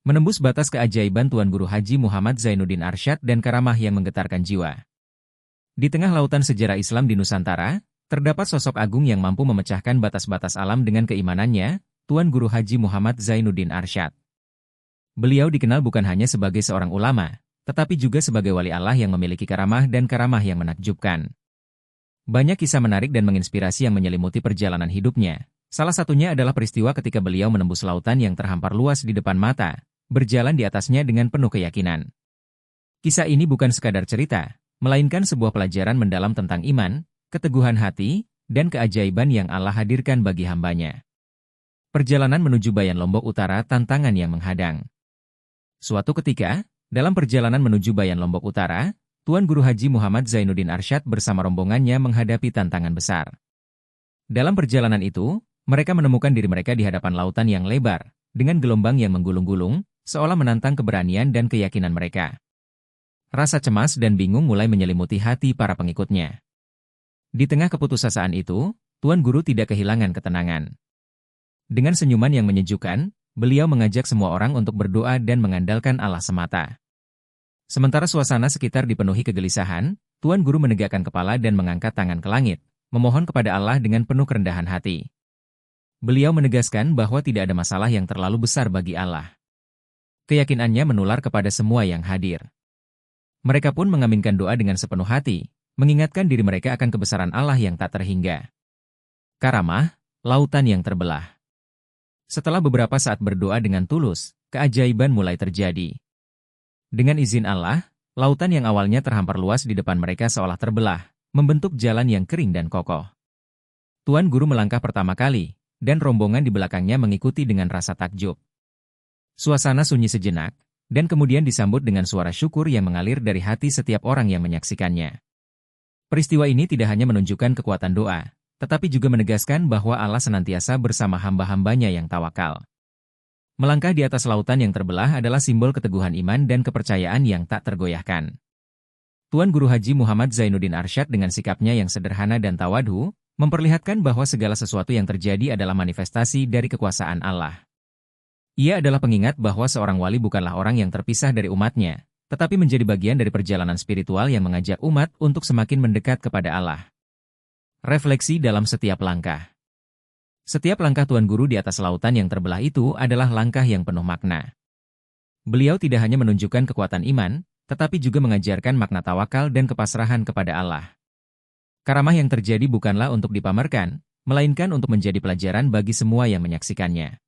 Menembus batas keajaiban Tuan Guru Haji Muhammad Zainuddin Arsyad dan karamah yang menggetarkan jiwa. Di tengah lautan sejarah Islam di Nusantara, terdapat sosok agung yang mampu memecahkan batas-batas alam dengan keimanannya, Tuan Guru Haji Muhammad Zainuddin Arsyad. Beliau dikenal bukan hanya sebagai seorang ulama, tetapi juga sebagai wali Allah yang memiliki karamah dan karamah yang menakjubkan. Banyak kisah menarik dan menginspirasi yang menyelimuti perjalanan hidupnya. Salah satunya adalah peristiwa ketika beliau menembus lautan yang terhampar luas di depan mata, berjalan di atasnya dengan penuh keyakinan. Kisah ini bukan sekadar cerita, melainkan sebuah pelajaran mendalam tentang iman, keteguhan hati, dan keajaiban yang Allah hadirkan bagi hambanya. Perjalanan menuju Bayan Lombok Utara, tantangan yang menghadang. Suatu ketika, dalam perjalanan menuju Bayan Lombok Utara, Tuan Guru Haji Muhammad Zainuddin Arsyad bersama rombongannya menghadapi tantangan besar. Dalam perjalanan itu, mereka menemukan diri mereka di hadapan lautan yang lebar, dengan gelombang yang menggulung-gulung, seolah menantang keberanian dan keyakinan mereka. Rasa cemas dan bingung mulai menyelimuti hati para pengikutnya. Di tengah keputusasaan itu, Tuan Guru tidak kehilangan ketenangan. Dengan senyuman yang menyejukkan, beliau mengajak semua orang untuk berdoa dan mengandalkan Allah semata. Sementara suasana sekitar dipenuhi kegelisahan, Tuan Guru menegakkan kepala dan mengangkat tangan ke langit, memohon kepada Allah dengan penuh kerendahan hati. Beliau menegaskan bahwa tidak ada masalah yang terlalu besar bagi Allah. Keyakinannya menular kepada semua yang hadir. Mereka pun mengaminkan doa dengan sepenuh hati, mengingatkan diri mereka akan kebesaran Allah yang tak terhingga. Karamah, lautan yang terbelah. Setelah beberapa saat berdoa dengan tulus, keajaiban mulai terjadi. Dengan izin Allah, lautan yang awalnya terhampar luas di depan mereka seolah terbelah, membentuk jalan yang kering dan kokoh. Tuan Guru melangkah pertama kali, dan rombongan di belakangnya mengikuti dengan rasa takjub. Suasana sunyi sejenak, dan kemudian disambut dengan suara syukur yang mengalir dari hati setiap orang yang menyaksikannya. Peristiwa ini tidak hanya menunjukkan kekuatan doa, tetapi juga menegaskan bahwa Allah senantiasa bersama hamba-hambanya yang tawakal. Melangkah di atas lautan yang terbelah adalah simbol keteguhan iman dan kepercayaan yang tak tergoyahkan. Tuan Guru Haji Muhammad Zainuddin Arsyad dengan sikapnya yang sederhana dan tawadhu, memperlihatkan bahwa segala sesuatu yang terjadi adalah manifestasi dari kekuasaan Allah. Ia adalah pengingat bahwa seorang wali bukanlah orang yang terpisah dari umatnya, tetapi menjadi bagian dari perjalanan spiritual yang mengajak umat untuk semakin mendekat kepada Allah. Refleksi dalam setiap langkah. Setiap langkah Tuan Guru di atas lautan yang terbelah itu adalah langkah yang penuh makna. Beliau tidak hanya menunjukkan kekuatan iman, tetapi juga mengajarkan makna tawakal dan kepasrahan kepada Allah. Karamah yang terjadi bukanlah untuk dipamerkan, melainkan untuk menjadi pelajaran bagi semua yang menyaksikannya.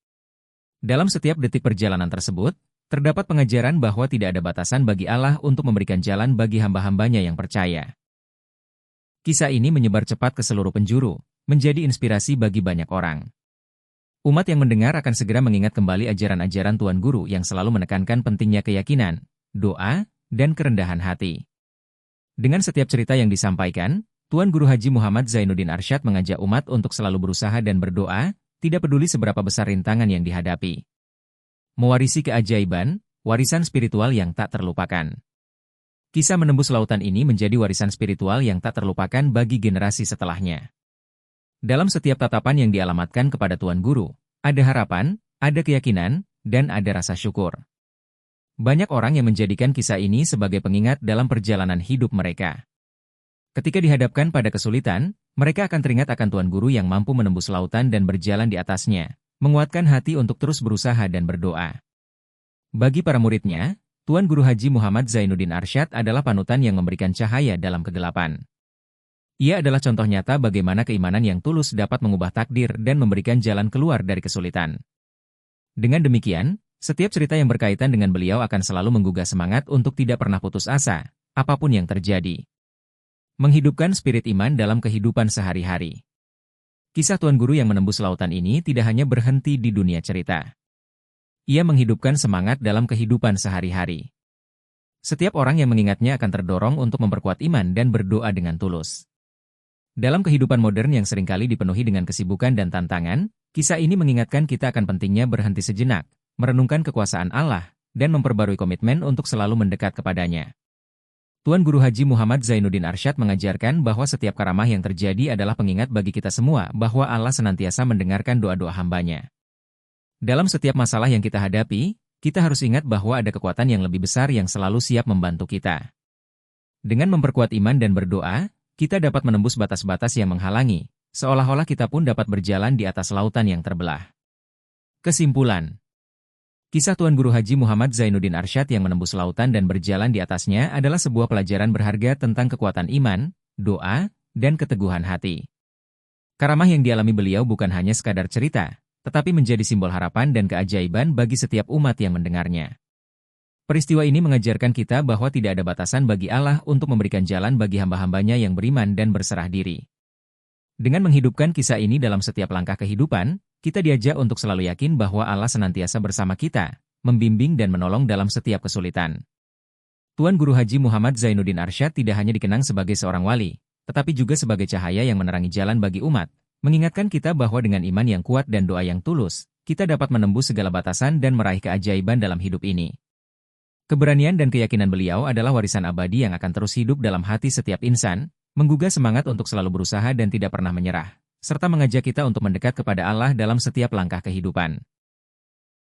Dalam setiap detik perjalanan tersebut, terdapat pengajaran bahwa tidak ada batasan bagi Allah untuk memberikan jalan bagi hamba-hambanya yang percaya. Kisah ini menyebar cepat ke seluruh penjuru, menjadi inspirasi bagi banyak orang. Umat yang mendengar akan segera mengingat kembali ajaran-ajaran Tuan Guru yang selalu menekankan pentingnya keyakinan, doa, dan kerendahan hati. Dengan setiap cerita yang disampaikan, Tuan Guru Haji Muhammad Zainuddin Arsyad mengajak umat untuk selalu berusaha dan berdoa, tidak peduli seberapa besar rintangan yang dihadapi. Mewarisi keajaiban, warisan spiritual yang tak terlupakan. Kisah menembus lautan ini menjadi warisan spiritual yang tak terlupakan bagi generasi setelahnya. Dalam setiap tatapan yang dialamatkan kepada Tuan Guru, ada harapan, ada keyakinan, dan ada rasa syukur. Banyak orang yang menjadikan kisah ini sebagai pengingat dalam perjalanan hidup mereka. Ketika dihadapkan pada kesulitan, mereka akan teringat akan Tuan Guru yang mampu menembus lautan dan berjalan di atasnya, menguatkan hati untuk terus berusaha dan berdoa. Bagi para muridnya, Tuan Guru Haji Muhammad Zainuddin Arsyad adalah panutan yang memberikan cahaya dalam kegelapan. Ia adalah contoh nyata bagaimana keimanan yang tulus dapat mengubah takdir dan memberikan jalan keluar dari kesulitan. Dengan demikian, setiap cerita yang berkaitan dengan beliau akan selalu menggugah semangat untuk tidak pernah putus asa, apapun yang terjadi. Menghidupkan spirit iman dalam kehidupan sehari-hari. Kisah Tuan Guru yang menembus lautan ini tidak hanya berhenti di dunia cerita. Ia menghidupkan semangat dalam kehidupan sehari-hari. Setiap orang yang mengingatnya akan terdorong untuk memperkuat iman dan berdoa dengan tulus. Dalam kehidupan modern yang seringkali dipenuhi dengan kesibukan dan tantangan, kisah ini mengingatkan kita akan pentingnya berhenti sejenak, merenungkan kekuasaan Allah, dan memperbarui komitmen untuk selalu mendekat kepadanya. Tuan Guru Haji Muhammad Zainuddin Arsyad mengajarkan bahwa setiap karamah yang terjadi adalah pengingat bagi kita semua bahwa Allah senantiasa mendengarkan doa-doa hambanya. Dalam setiap masalah yang kita hadapi, kita harus ingat bahwa ada kekuatan yang lebih besar yang selalu siap membantu kita. Dengan memperkuat iman dan berdoa, kita dapat menembus batas-batas yang menghalangi, seolah-olah kita pun dapat berjalan di atas lautan yang terbelah. Kesimpulan. Kisah Tuan Guru Haji Muhammad Zainuddin Arsyad yang menembus lautan dan berjalan di atasnya adalah sebuah pelajaran berharga tentang kekuatan iman, doa, dan keteguhan hati. Karamah yang dialami beliau bukan hanya sekadar cerita, tetapi menjadi simbol harapan dan keajaiban bagi setiap umat yang mendengarnya. Peristiwa ini mengajarkan kita bahwa tidak ada batasan bagi Allah untuk memberikan jalan bagi hamba-hambanya yang beriman dan berserah diri. Dengan menghidupkan kisah ini dalam setiap langkah kehidupan, kita diajak untuk selalu yakin bahwa Allah senantiasa bersama kita, membimbing dan menolong dalam setiap kesulitan. Tuan Guru Haji Muhammad Zainuddin Arsyad tidak hanya dikenang sebagai seorang wali, tetapi juga sebagai cahaya yang menerangi jalan bagi umat, mengingatkan kita bahwa dengan iman yang kuat dan doa yang tulus, kita dapat menembus segala batasan dan meraih keajaiban dalam hidup ini. Keberanian dan keyakinan beliau adalah warisan abadi yang akan terus hidup dalam hati setiap insan, menggugah semangat untuk selalu berusaha dan tidak pernah menyerah, serta mengajak kita untuk mendekat kepada Allah dalam setiap langkah kehidupan.